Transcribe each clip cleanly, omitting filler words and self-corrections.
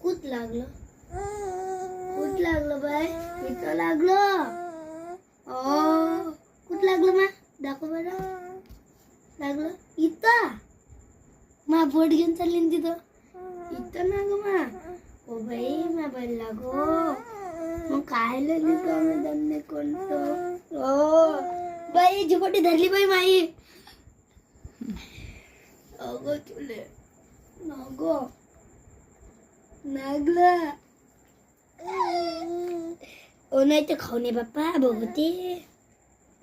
कुठ लागलं बाय इथं लागलं कुठ लागलं मा दाखव बरं लागलं इथं मा बोट घेऊन चालली ना तिथं इथं ना ग मा ओ बाई मा बाई लागो मग काय लागली दमने कोणतं बाई झुपटी धरली बाई माई अगो तुले नागो नागलं ओ नाही तर खाऊ नये बाप्पा बघते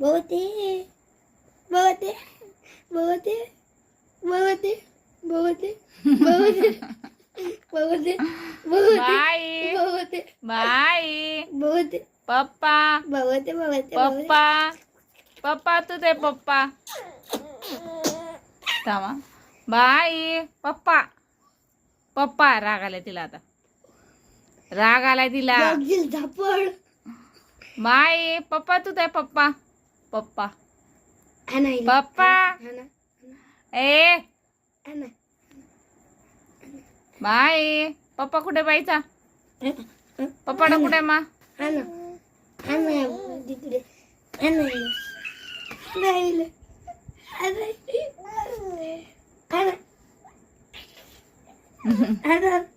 बघते बघते बघते बघते बघते बघते बघते बाई बघते बाई बघते पप्पा बघते बघते पप्पा पप्पा तू दे पप्पा थांबा बाई पप्पा पप्पा राग आलाय तिला आता राग आलाय तिला झापड बाई पप्पा तू दे पप्पा पप्पा पप्पा ए बाई पप्पा कुठे बाईचा पप्पा कुठे मा Ana.